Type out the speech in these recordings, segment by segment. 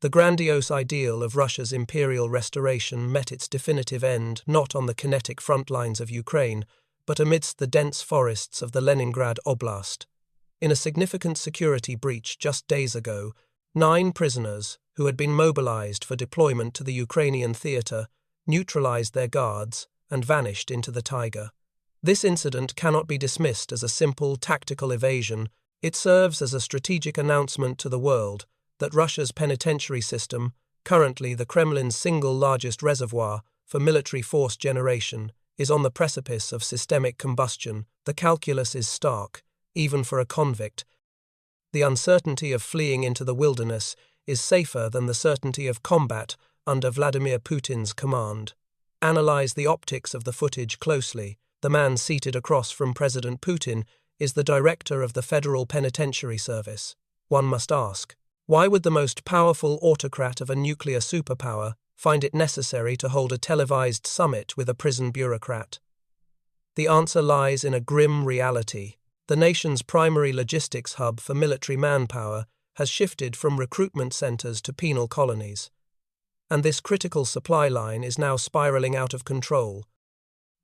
The grandiose ideal of Russia's imperial restoration met its definitive end not on the kinetic front lines of Ukraine, but amidst the dense forests of the Leningrad Oblast. In a significant security breach just days ago, 9 prisoners, who had been mobilized for deployment to the Ukrainian theater, neutralized their guards and vanished into the taiga. This incident cannot be dismissed as a simple tactical evasion. It serves as a strategic announcement to the world that Russia's penitentiary system, currently the Kremlin's single largest reservoir for military force generation, is on the precipice of systemic combustion. The calculus is stark, even for a convict. The uncertainty of fleeing into the wilderness is safer than the certainty of combat under Vladimir Putin's command. Analyze the optics of the footage closely. The man seated across from President Putin is the director of the Federal Penitentiary Service. One must ask, why would the most powerful autocrat of a nuclear superpower find it necessary to hold a televised summit with a prison bureaucrat? The answer lies in a grim reality. The nation's primary logistics hub for military manpower has shifted from recruitment centers to penal colonies. And this critical supply line is now spiraling out of control.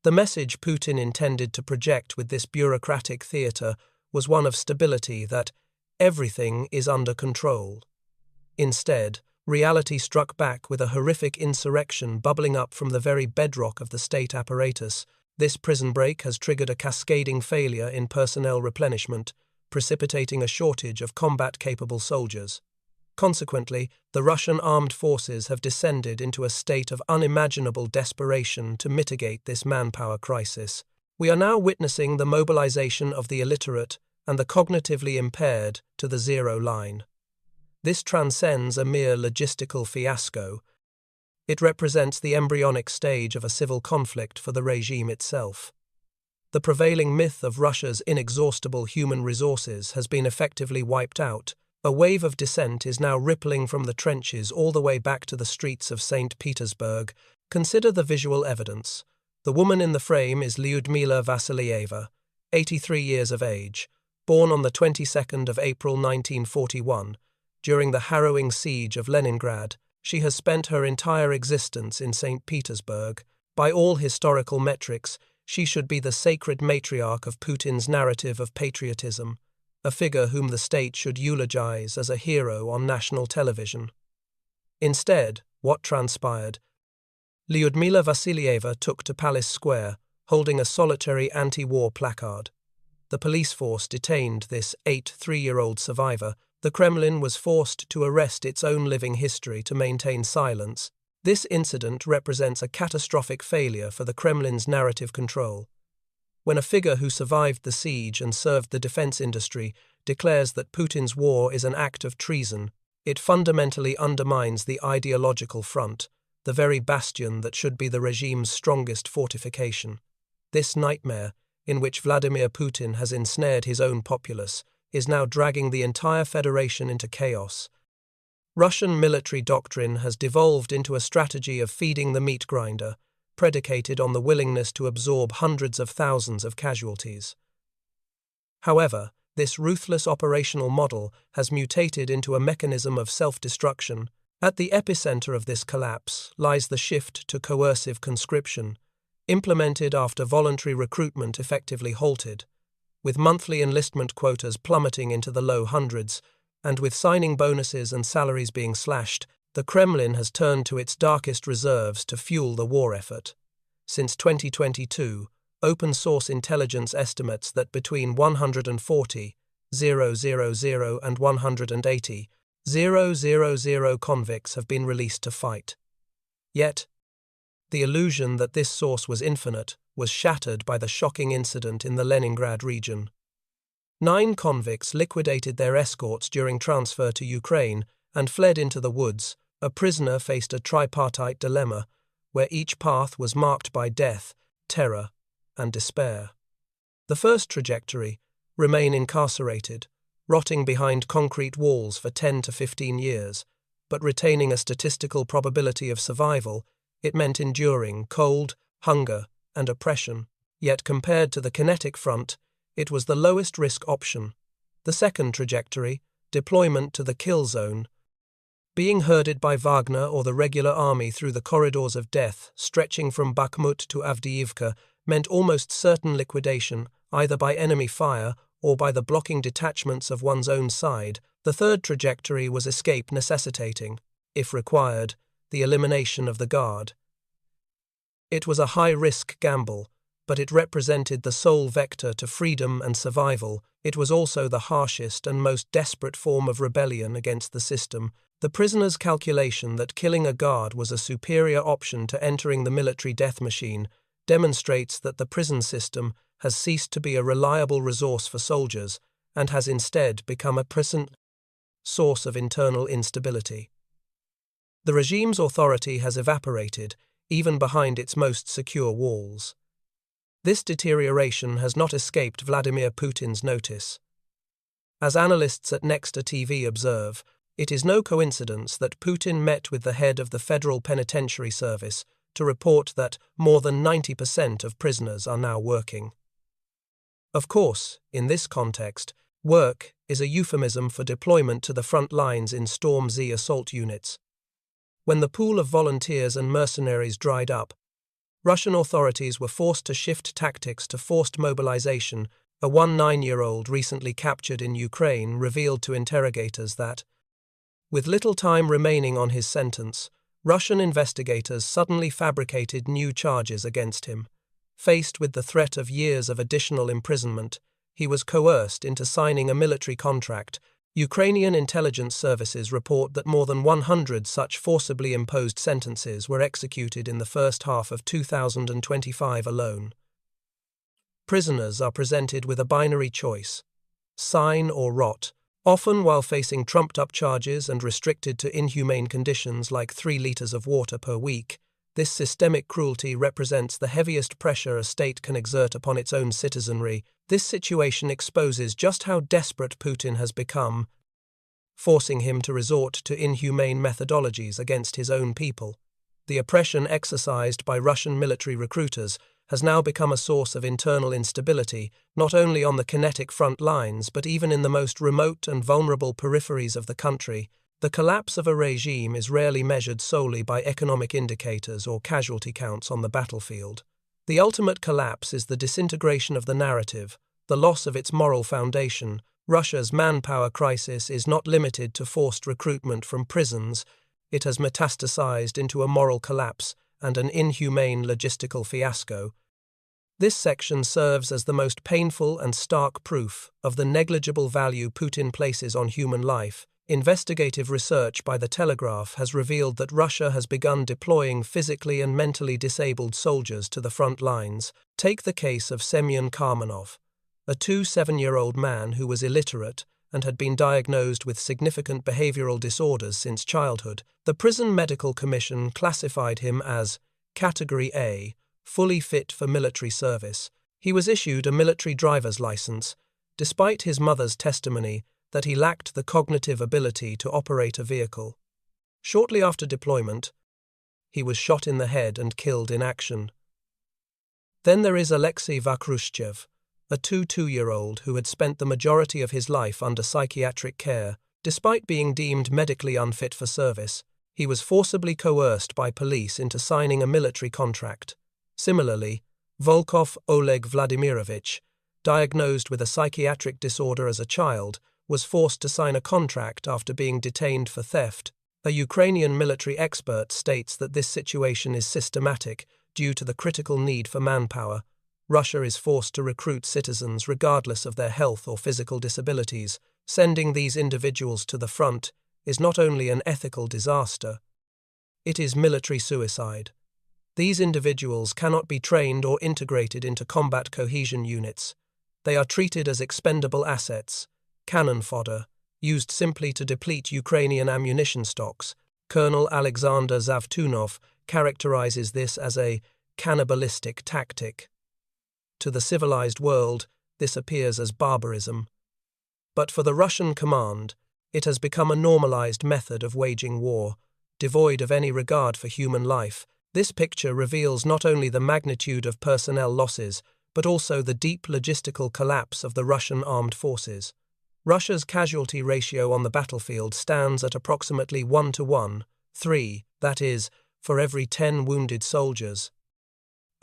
The message Putin intended to project with this bureaucratic theater was one of stability, that everything is under control. Instead, reality struck back with a horrific insurrection bubbling up from the very bedrock of the state apparatus. This prison break has triggered a cascading failure in personnel replenishment, precipitating a shortage of combat-capable soldiers. Consequently, the Russian armed forces have descended into a state of unimaginable desperation to mitigate this manpower crisis. We are now witnessing the mobilization of the illiterate and the cognitively impaired to the zero line. This transcends a mere logistical fiasco. It represents the embryonic stage of a civil conflict for the regime itself. The prevailing myth of Russia's inexhaustible human resources has been effectively wiped out. A wave of dissent is now rippling from the trenches all the way back to the streets of St. Petersburg. Consider the visual evidence. The woman in the frame is Lyudmila Vassilieva, 83 years of age, born on the 22nd of April 1941. During the harrowing siege of Leningrad, she has spent her entire existence in St. Petersburg. By all historical metrics, she should be the sacred matriarch of Putin's narrative of patriotism, a figure whom the state should eulogize as a hero on national television. Instead, what transpired? Lyudmila Vassilieva took to Palace Square, holding a solitary anti-war placard. The police force detained this 83-year-old survivor. The Kremlin was forced to arrest its own living history to maintain silence. This incident represents a catastrophic failure for the Kremlin's narrative control. When a figure who survived the siege and served the defense industry declares that Putin's war is an act of treason, it fundamentally undermines the ideological front, the very bastion that should be the regime's strongest fortification. This nightmare, in which Vladimir Putin has ensnared his own populace, is now dragging the entire federation into chaos. Russian military doctrine has devolved into a strategy of feeding the meat grinder, predicated on the willingness to absorb hundreds of thousands of casualties. However, this ruthless operational model has mutated into a mechanism of self-destruction. At the epicenter of this collapse lies the shift to coercive conscription, implemented after voluntary recruitment effectively halted. With monthly enlistment quotas plummeting into the low hundreds, and with signing bonuses and salaries being slashed, the Kremlin has turned to its darkest reserves to fuel the war effort. Since 2022, open-source intelligence estimates that between 140,000 and 180,000 convicts have been released to fight. Yet, the illusion that this source was infinite was shattered by the shocking incident in the Leningrad region. 9 convicts liquidated their escorts during transfer to Ukraine and fled into the woods. A prisoner faced a tripartite dilemma, where each path was marked by death, terror, and despair. The first trajectory, remain incarcerated, rotting behind concrete walls for 10 to 15 years, but retaining a statistical probability of survival. It meant enduring cold, hunger, and oppression. Yet compared to the kinetic front, it was the lowest risk option. The second trajectory, deployment to the kill zone, Being herded by Wagner or the regular army through the corridors of death, stretching from Bakhmut to Avdiivka, meant almost certain liquidation, either by enemy fire or by the blocking detachments of one's own side. The third trajectory was escape, necessitating, if required, the elimination of the Guard. It was a high-risk gamble, but it represented the sole vector to freedom and survival. It was also the harshest and most desperate form of rebellion against the system. The prisoner's calculation that killing a guard was a superior option to entering the military death machine demonstrates that the prison system has ceased to be a reliable resource for soldiers and has instead become a present source of internal instability. The regime's authority has evaporated, even behind its most secure walls. This deterioration has not escaped Vladimir Putin's notice. As analysts at Nexta TV observe, it is no coincidence that Putin met with the head of the Federal Penitentiary Service to report that more than 90% of prisoners are now working. Of course, in this context, work is a euphemism for deployment to the front lines in Storm Z assault units. When the pool of volunteers and mercenaries dried up, Russian authorities were forced to shift tactics to forced mobilization. A 19-year-old recently captured in Ukraine revealed to interrogators that, with little time remaining on his sentence, Russian investigators suddenly fabricated new charges against him. Faced with the threat of years of additional imprisonment, he was coerced into signing a military contract. Ukrainian intelligence services report that more than 100 such forcibly imposed sentences were executed in the first half of 2025 alone. Prisoners are presented with a binary choice: sign or rot, often while facing trumped-up charges and restricted to inhumane conditions like 3 liters of water per week. This systemic cruelty represents the heaviest pressure a state can exert upon its own citizenry. This situation exposes just how desperate Putin has become, forcing him to resort to inhumane methodologies against his own people. The oppression exercised by Russian military recruiters has now become a source of internal instability, not only on the kinetic front lines but even in the most remote and vulnerable peripheries of the country. The collapse of a regime is rarely measured solely by economic indicators or casualty counts on the battlefield. The ultimate collapse is the disintegration of the narrative, the loss of its moral foundation. Russia's manpower crisis is not limited to forced recruitment from prisons. It has metastasized into a moral collapse and an inhumane logistical fiasco. This section serves as the most painful and stark proof of the negligible value Putin places on human life. Investigative research by The Telegraph has revealed that Russia has begun deploying physically and mentally disabled soldiers to the front lines. Take the case of Semyon Karmanov, a 27-year-old man who was illiterate and had been diagnosed with significant behavioral disorders since childhood. The Prison Medical Commission classified him as Category A, fully fit for military service. He was issued a military driver's license, despite his mother's testimony that he lacked the cognitive ability to operate a vehicle. Shortly after deployment, he was shot in the head and killed in action. Then there is Alexei Vakrushchev, a 22-year-old who had spent the majority of his life under psychiatric care. Despite being deemed medically unfit for service, he was forcibly coerced by police into signing a military contract. Similarly, Volkov Oleg Vladimirovich, diagnosed with a psychiatric disorder as a child, was forced to sign a contract after being detained for theft. A Ukrainian military expert states that this situation is systematic due to the critical need for manpower. Russia is forced to recruit citizens regardless of their health or physical disabilities. Sending these individuals to the front is not only an ethical disaster, it is military suicide. These individuals cannot be trained or integrated into combat cohesion units. They are treated as expendable assets, cannon fodder, used simply to deplete Ukrainian ammunition stocks. Colonel Alexander Zavtunov characterizes this as a cannibalistic tactic. To the civilized world, this appears as barbarism. But for the Russian command, it has become a normalized method of waging war, devoid of any regard for human life. This picture reveals not only the magnitude of personnel losses, but also the deep logistical collapse of the Russian armed forces. Russia's casualty ratio on the battlefield stands at approximately 1:1, that is, for every 10 wounded soldiers,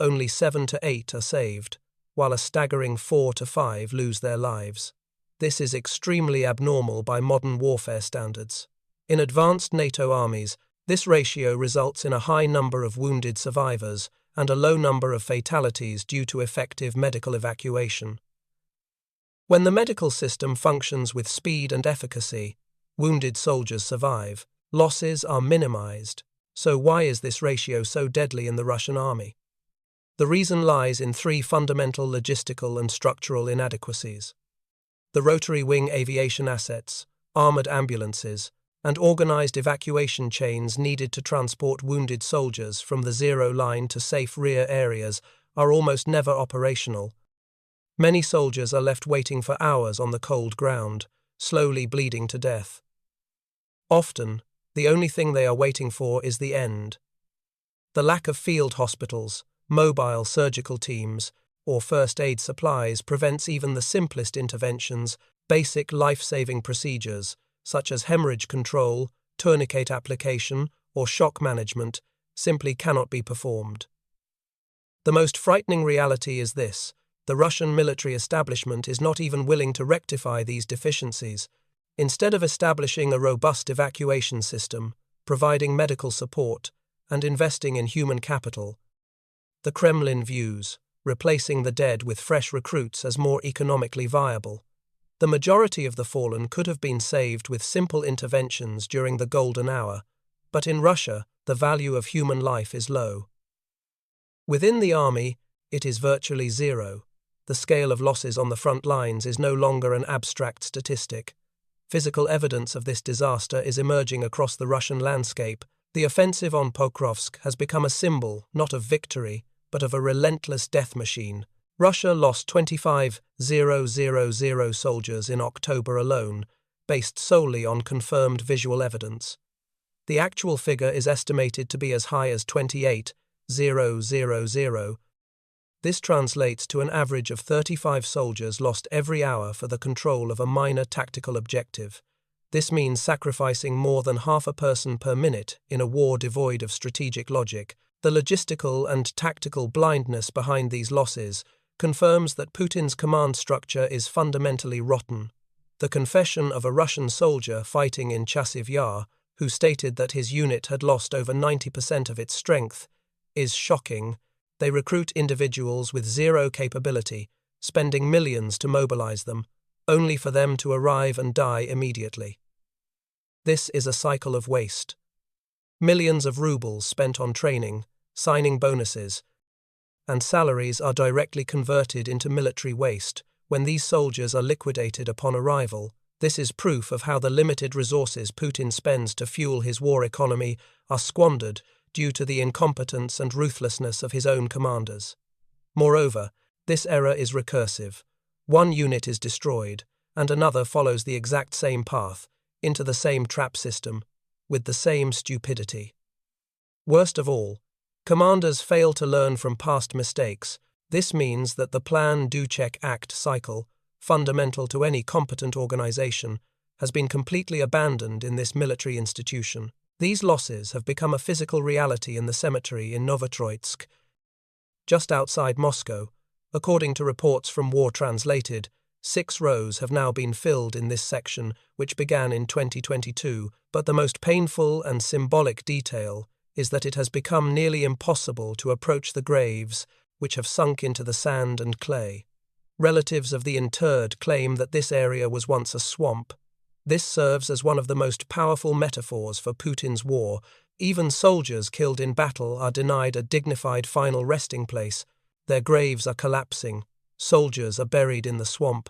only 7 to 8 are saved, while a staggering 4 to 5 lose their lives. This is extremely abnormal by modern warfare standards. In advanced NATO armies, this ratio results in a high number of wounded survivors and a low number of fatalities due to effective medical evacuation. When the medical system functions with speed and efficacy, wounded soldiers survive. Losses are minimized. So why is this ratio so deadly in the Russian army? The reason lies in 3 fundamental logistical and structural inadequacies: the rotary wing aviation assets, armored ambulances, and organized evacuation chains needed to transport wounded soldiers from the zero line to safe rear areas are almost never operational. Many soldiers are left waiting for hours on the cold ground, slowly bleeding to death. Often, the only thing they are waiting for is the end. The lack of field hospitals, mobile surgical teams, or first aid supplies prevents even the simplest interventions. Basic life-saving procedures, such as hemorrhage control, tourniquet application, or shock management, simply cannot be performed. The most frightening reality is this: the Russian military establishment is not even willing to rectify these deficiencies. Instead of establishing a robust evacuation system, providing medical support, and investing in human capital, the Kremlin views replacing the dead with fresh recruits as more economically viable. The majority of the fallen could have been saved with simple interventions during the golden hour, but in Russia, the value of human life is low. Within the army, it is virtually zero. The scale of losses on the front lines is no longer an abstract statistic. Physical evidence of this disaster is emerging across the Russian landscape. The offensive on Pokrovsk has become a symbol, not of victory, but of a relentless death machine. Russia lost 25,000 soldiers in October alone, based solely on confirmed visual evidence. The actual figure is estimated to be as high as 28,000. This translates to an average of 35 soldiers lost every hour for the control of a minor tactical objective. This means sacrificing more than half a person per minute in a war devoid of strategic logic. The logistical and tactical blindness behind these losses confirms that Putin's command structure is fundamentally rotten. The confession of a Russian soldier fighting in Chasiv Yar, who stated that his unit had lost over 90% of its strength, is shocking. They recruit individuals with zero capability, spending millions to mobilize them, only for them to arrive and die immediately. This is a cycle of waste. Millions of rubles spent on training, signing bonuses, and salaries are directly converted into military waste when these soldiers are liquidated upon arrival. This is proof of how the limited resources Putin spends to fuel his war economy are squandered due to the incompetence and ruthlessness of his own commanders. Moreover, this error is recursive. One unit is destroyed, and another follows the exact same path, into the same trap system, with the same stupidity. Worst of all, commanders fail to learn from past mistakes. This means that the plan, do, check, act cycle, fundamental to any competent organization, has been completely abandoned in this military institution. These losses have become a physical reality in the cemetery in Novotroitsk, just outside Moscow. According to reports from War Translated, 6 rows have now been filled in this section, which began in 2022, but the most painful and symbolic detail is that it has become nearly impossible to approach the graves, which have sunk into the sand and clay. Relatives of the interred claim that this area was once a swamp. This serves as one of the most powerful metaphors for Putin's war. Even soldiers killed in battle are denied a dignified final resting place. Their graves are collapsing. Soldiers are buried in the swamp.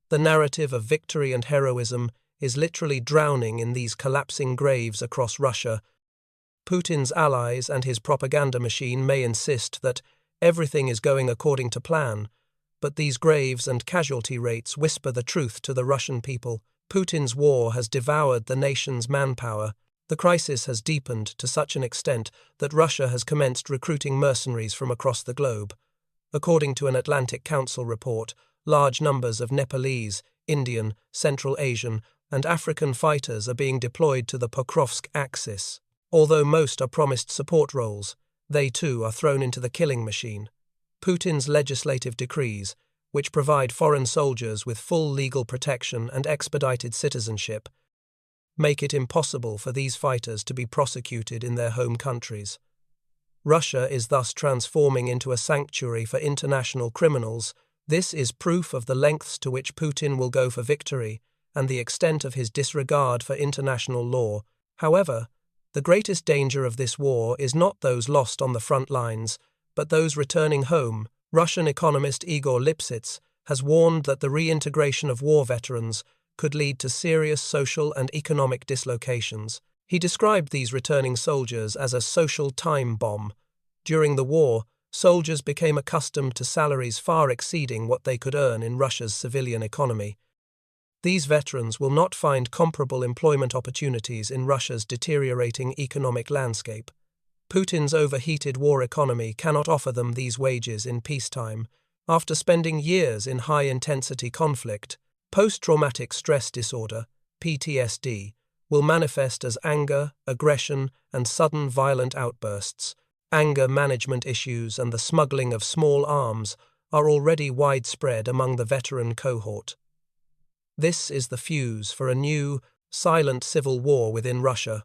The narrative of victory and heroism is literally drowning in these collapsing graves across Russia. Putin's allies and his propaganda machine may insist that everything is going according to plan, but these graves and casualty rates whisper the truth to the Russian people. Putin's war has devoured the nation's manpower. The crisis has deepened to such an extent that Russia has commenced recruiting mercenaries from across the globe. According to an Atlantic Council report, large numbers of Nepalese, Indian, Central Asian, and African fighters are being deployed to the Pokrovsk axis. Although most are promised support roles, they too are thrown into the killing machine. Putin's legislative decrees, which provide foreign soldiers with full legal protection and expedited citizenship, make it impossible for these fighters to be prosecuted in their home countries. Russia is thus transforming into a sanctuary for international criminals. This is proof of the lengths to which Putin will go for victory and the extent of his disregard for international law. However, the greatest danger of this war is not those lost on the front lines, but those returning home. Russian economist Igor Lipsitz has warned that the reintegration of war veterans could lead to serious social and economic dislocations. He described these returning soldiers as a social time bomb. During the war, soldiers became accustomed to salaries far exceeding what they could earn in Russia's civilian economy. These veterans will not find comparable employment opportunities in Russia's deteriorating economic landscape. Putin's overheated war economy cannot offer them these wages in peacetime. After spending years in high-intensity conflict, post-traumatic stress disorder, PTSD, will manifest as anger, aggression, and sudden violent outbursts. Anger management issues and the smuggling of small arms are already widespread among the veteran cohort. This is the fuse for a new, silent civil war within Russia.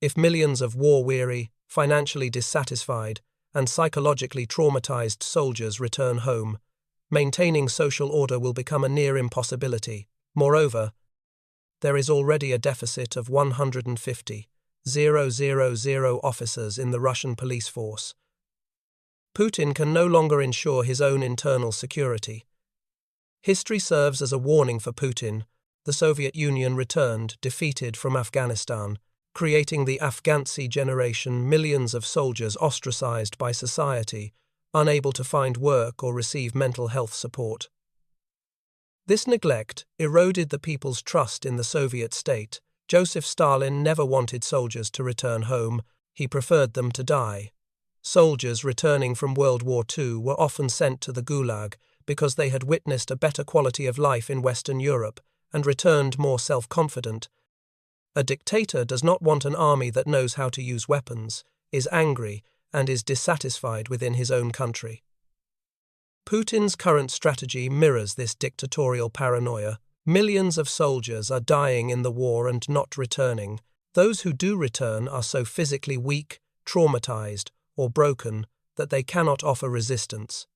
If millions of war-weary, financially dissatisfied, and psychologically traumatized soldiers return home, maintaining social order will become a near impossibility. Moreover, there is already a deficit of 150,000 officers in the Russian police force. Putin can no longer ensure his own internal security. History serves as a warning for Putin. The Soviet Union returned, defeated, from Afghanistan, creating the Afghansy generation, millions of soldiers ostracized by society, unable to find work or receive mental health support. This neglect eroded the people's trust in the Soviet state. Joseph Stalin never wanted soldiers to return home, he preferred them to die. Soldiers returning from World War II were often sent to the Gulag because they had witnessed a better quality of life in Western Europe and returned more self-confident. A dictator does not want an army that knows how to use weapons, is angry, and is dissatisfied within his own country. Putin's current strategy mirrors this dictatorial paranoia. Millions of soldiers are dying in the war and not returning. Those who do return are so physically weak, traumatized, or broken that they cannot offer resistance.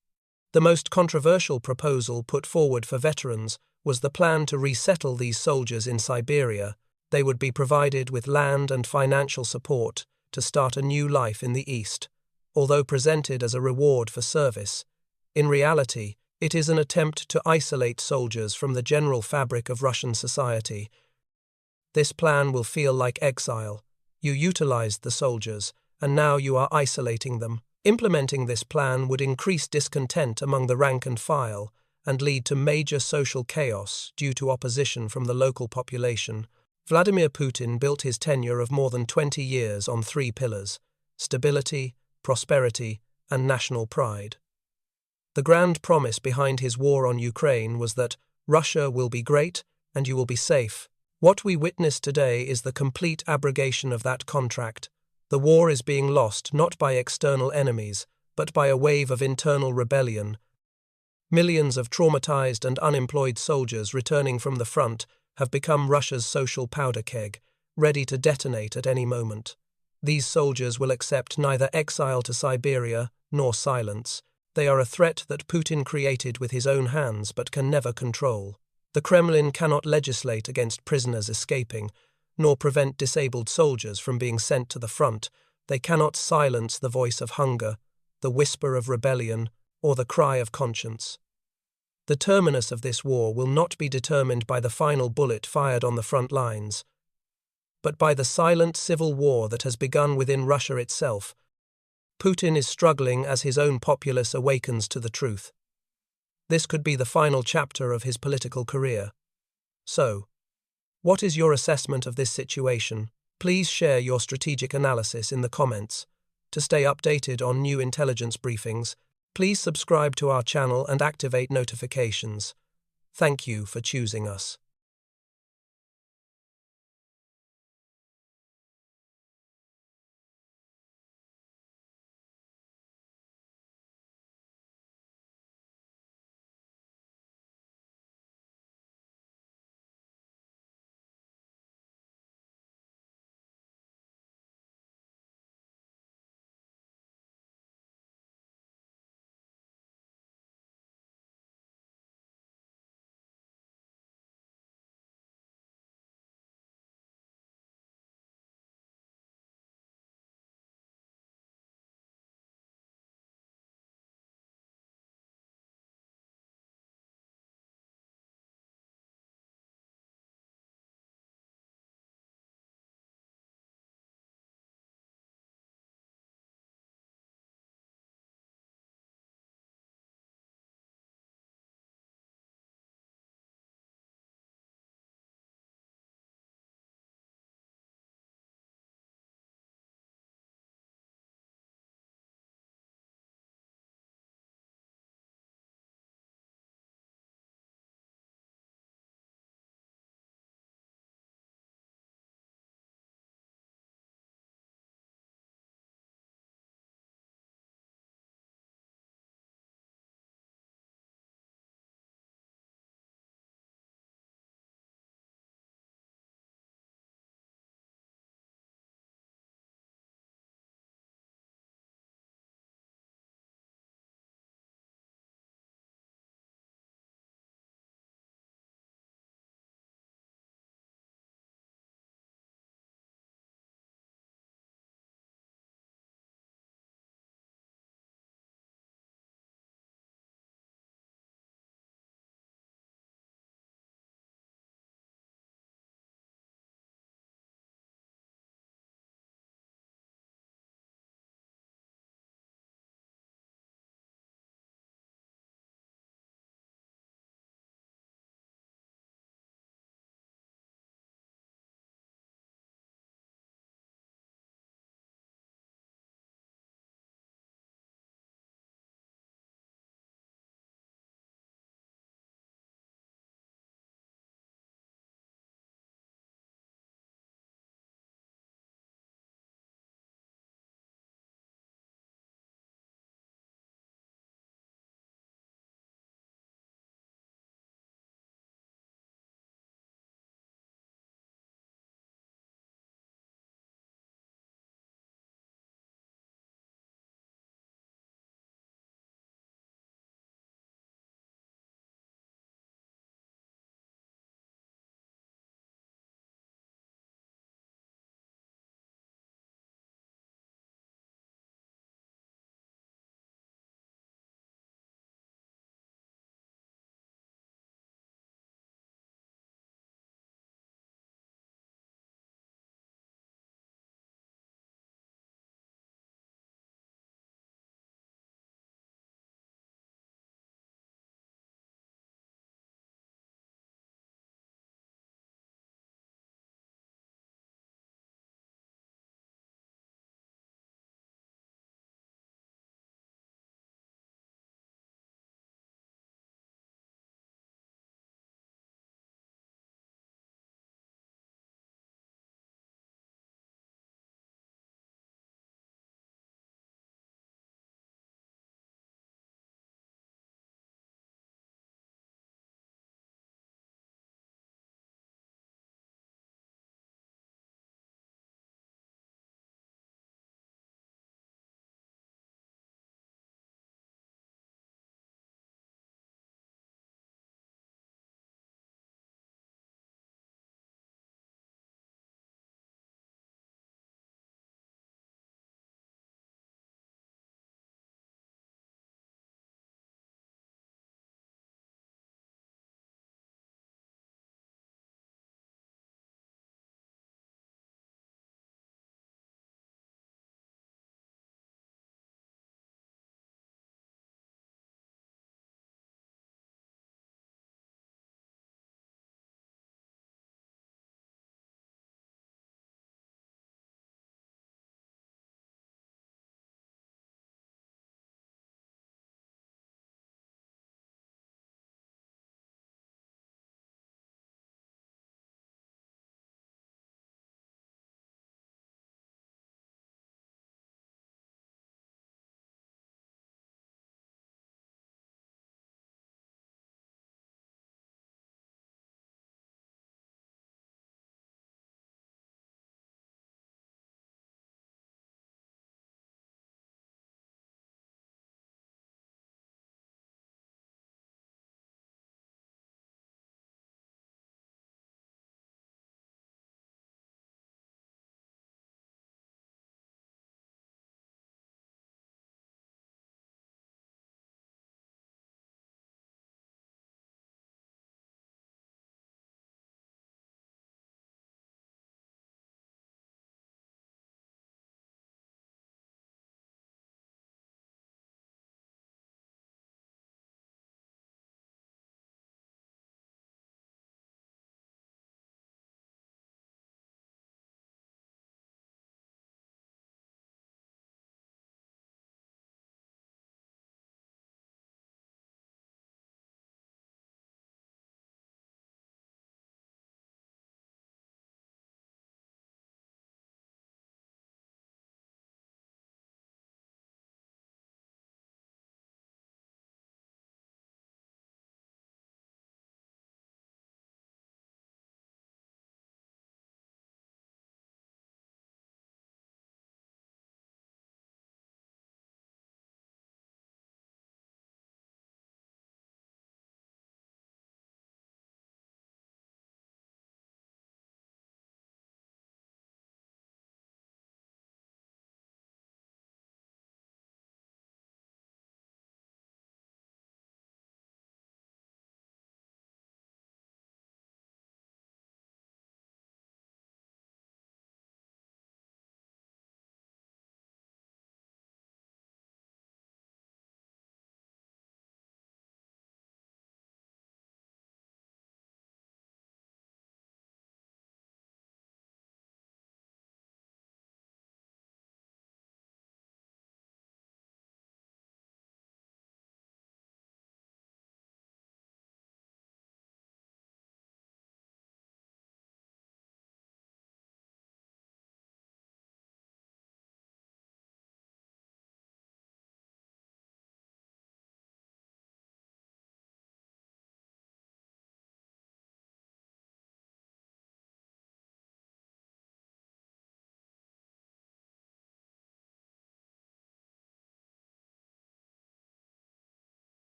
The most controversial proposal put forward for veterans was the plan to resettle these soldiers in Siberia. They would be provided with land and financial support to start a new life in the East. Although presented as a reward for service, in reality, it is an attempt to isolate soldiers from the general fabric of Russian society. This plan will feel like exile. You utilized the soldiers, and now you are isolating them. Implementing this plan would increase discontent among the rank and file and lead to major social chaos due to opposition from the local population. Vladimir Putin built his tenure of more than 20 years on 3 pillars: stability, prosperity, and national pride. The grand promise behind his war on Ukraine was that Russia will be great and you will be safe. What we witness today is the complete abrogation of that contract. The war is being lost not by external enemies, but by a wave of internal rebellion. Millions of traumatized and unemployed soldiers returning from the front have become Russia's social powder keg, ready to detonate at any moment. These soldiers will accept neither exile to Siberia nor silence. They are a threat that Putin created with his own hands but can never control. The Kremlin cannot legislate against prisoners escaping, nor prevent disabled soldiers from being sent to the front. They cannot silence the voice of hunger, the whisper of rebellion, or the cry of conscience. The terminus of this war will not be determined by the final bullet fired on the front lines, but by the silent civil war that has begun within Russia itself. Putin is struggling as his own populace awakens to the truth. This could be the final chapter of his political career. So, what is your assessment of this situation? Please share your strategic analysis in the comments. To stay updated on new intelligence briefings, please subscribe to our channel and activate notifications. Thank you for choosing us.